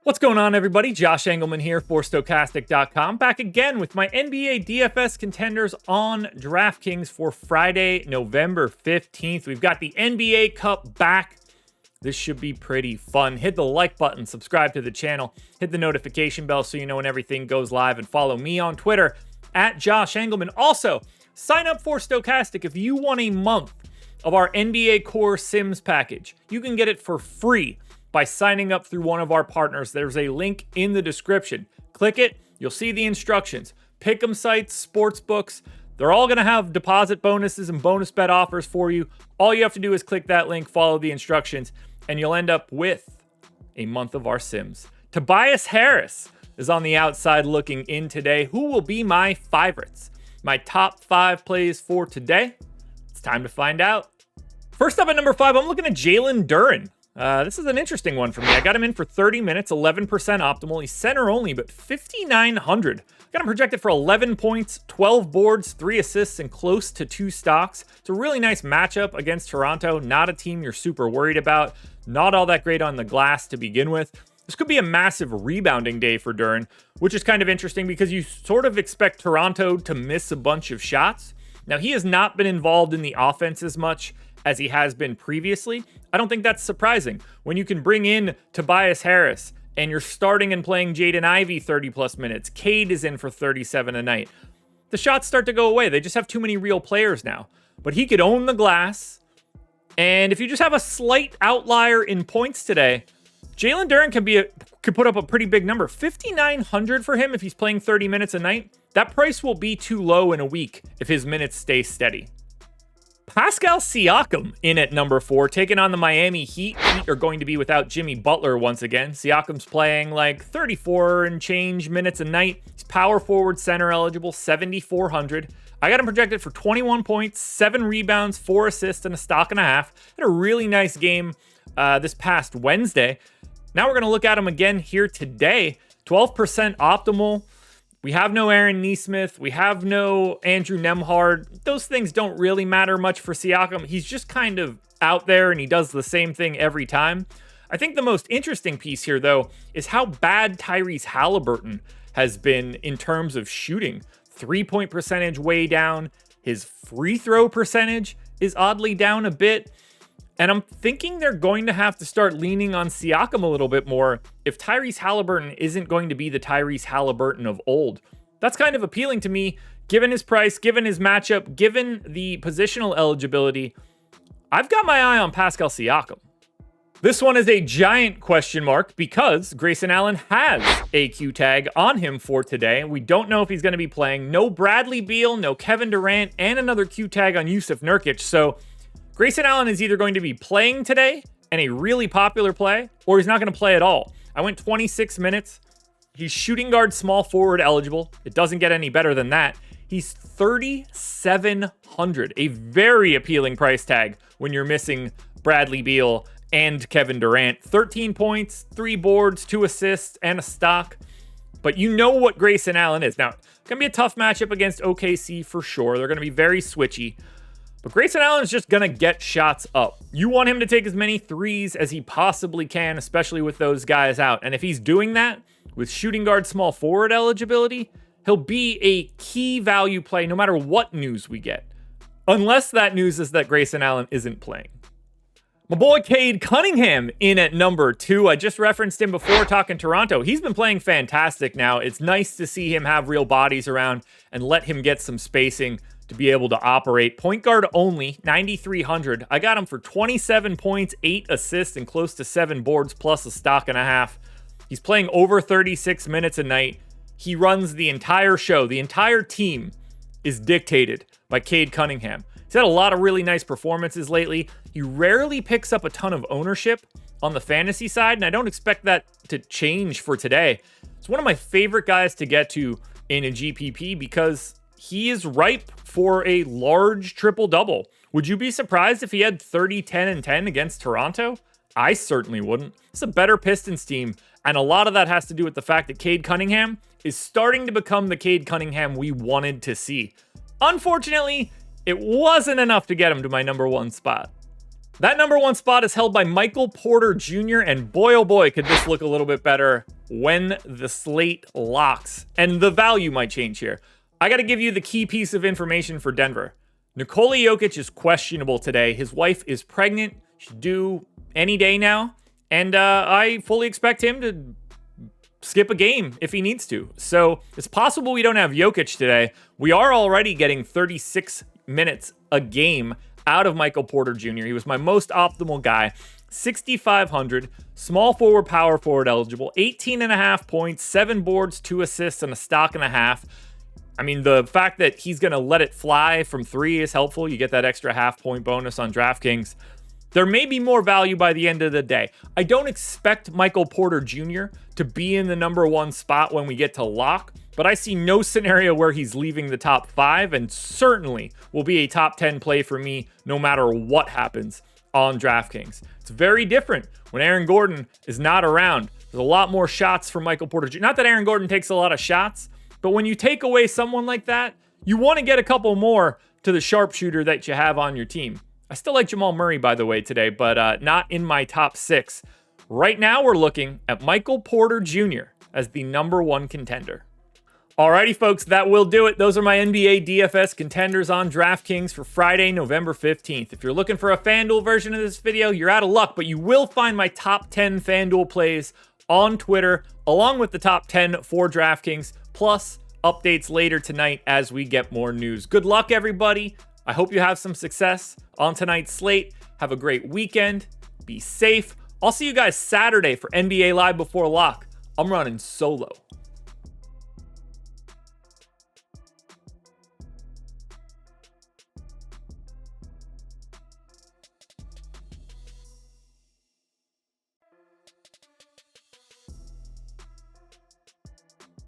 What's going on, everybody? Josh Engleman here for Stokastic.com. Back again with my NBA DFS contenders on DraftKings for Friday, November 15th. We've got the NBA Cup back. This should be pretty fun. Hit the like button, subscribe to the channel, hit the notification bell so you know when everything goes live, and follow me on Twitter at Josh Engleman. Also, sign up for Stokastic if you want a month of our NBA Core Sims package. You can get it for free by signing up through one of our partners. There's a link in the description. Click it, you'll see the instructions. Pick'em sites, sports books, they're all gonna have deposit bonuses and bonus bet offers for you. All you have to do is click that link, follow the instructions, and you'll end up with a month of our Sims. Tobias Harris is on the outside looking in today. Who will be my favorites? My top 5 plays for today? It's time to find out. First up at number 5, I'm looking at Jalen Duren. This is an interesting one for me. I got him in for 30 minutes, 11% optimal. He's center only, but 5,900. Got him projected for 11 points, 12 boards, 3 assists, and close to 2 stocks. It's a really nice matchup against Toronto. Not a team you're super worried about. Not all that great on the glass to begin with. This could be a massive rebounding day for Duren, which is kind of interesting because you sort of expect Toronto to miss a bunch of shots. Now, he has not been involved in the offense as much as he has been previously. I don't think that's surprising. When you can bring in Tobias Harris and you're starting and playing Jaden Ivey 30 plus minutes, Cade is in for 37 a night, the shots start to go away. They just have too many real players now. But he could own the glass. And if you just have a slight outlier in points today, Jalen Duren could put up a pretty big number. 5,900 for him if he's playing 30 minutes a night. That price will be too low in a week if his minutes stay steady. Pascal Siakam in at number 4, taking on the Miami Heat. Heat are going to be without Jimmy Butler once again. Siakam's playing like 34 and change minutes a night. He's power forward, center eligible, 7,400. I got him projected for 21 points, 7 rebounds, 4 assists, and a stock and a half. Had a really nice game this past Wednesday. Now we're going to look at him again here today. 12% optimal. We have no Aaron Nesmith. We have no Andrew Nembhard. Those things don't really matter much for Siakam. He's just kind of out there and he does the same thing every time. I think the most interesting piece here, though, is how bad Tyrese Halliburton has been in terms of shooting. 3-point percentage way down. His free throw percentage is oddly down a bit. And I'm thinking they're going to have to start leaning on Siakam a little bit more if Tyrese Halliburton isn't going to be the Tyrese Halliburton of old. That's kind of appealing to me, given his price, given his matchup, given the positional eligibility. I've got my eye on Pascal Siakam. This one is a giant question mark because Grayson Allen has a Q tag on him for today. We don't know if he's going to be playing. No Bradley Beal, no Kevin Durant, and another Q tag on Jusuf Nurkic. So Grayson Allen is either going to be playing today and a really popular play, or he's not going to play at all. I went 26 minutes. He's shooting guard, small forward eligible. It doesn't get any better than that. He's 3,700, a very appealing price tag when you're missing Bradley Beal and Kevin Durant. 13 points, 3 boards, 2 assists, and a stock. But you know what Grayson Allen is. Now, it's going to be a tough matchup against OKC for sure. They're going to be very switchy. But Grayson Allen is just going to get shots up. You want him to take as many threes as he possibly can, especially with those guys out. And if he's doing that with shooting guard, small forward eligibility, he'll be a key value play no matter what news we get. Unless that news is that Grayson Allen isn't playing. My boy Cade Cunningham in at number 2. I just referenced him before talking Toronto. He's been playing fantastic now. It's nice to see him have real bodies around and let him get some spacing to be able to operate. Point guard only, 9,300. I got him for 27 points, 8 assists, and close to 7 boards, plus a stock and a half. He's playing over 36 minutes a night. He runs the entire show. The entire team is dictated by Cade Cunningham. He's had a lot of really nice performances lately. He rarely picks up a ton of ownership on the fantasy side, and I don't expect that to change for today. It's one of my favorite guys to get to in a GPP because he is ripe for a large triple-double. Would you be surprised if he had 30, 10, and 10 against Toronto? I certainly wouldn't. It's a better Pistons team, and a lot of that has to do with the fact that Cade Cunningham is starting to become the Cade Cunningham we wanted to see. Unfortunately, it wasn't enough to get him to my number 1 spot. That number 1 spot is held by Michael Porter Jr., and boy, oh boy, could this look a little bit better when the slate locks. And the value might change here. I got to give you the key piece of information for Denver. Nikola Jokic is questionable today. His wife is pregnant. She's due any day now. And I fully expect him to skip a game if he needs to. So it's possible we don't have Jokic today. We are already getting 36 minutes a game out of Michael Porter Jr. He was my most optimal guy. 6,500, small forward, power forward eligible, 18.5 points, 7 boards, 2 assists, and a stock and a half. I mean, the fact that he's going to let it fly from 3 is helpful. You get that extra half-point bonus on DraftKings. There may be more value by the end of the day. I don't expect Michael Porter Jr. to be in the number 1 spot when we get to lock, but I see no scenario where he's leaving the top 5 and certainly will be a top 10 play for me no matter what happens on DraftKings. It's very different when Aaron Gordon is not around. There's a lot more shots from Michael Porter Jr. Not that Aaron Gordon takes a lot of shots, but when you take away someone like that, you want to get a couple more to the sharpshooter that you have on your team. I still like Jamal Murray, by the way, today, but not in my top 6. Right now, we're looking at Michael Porter Jr. as the number 1 contender. Alrighty, folks, that will do it. Those are my NBA DFS contenders on DraftKings for Friday, November 15th. If you're looking for a FanDuel version of this video, you're out of luck, but you will find my top 10 FanDuel plays on Twitter, along with the top 10 for DraftKings, plus updates later tonight as we get more news. Good luck, everybody. I hope you have some success on tonight's slate. Have a great weekend. Be safe. I'll see you guys Saturday for NBA Live Before Lock. I'm running solo.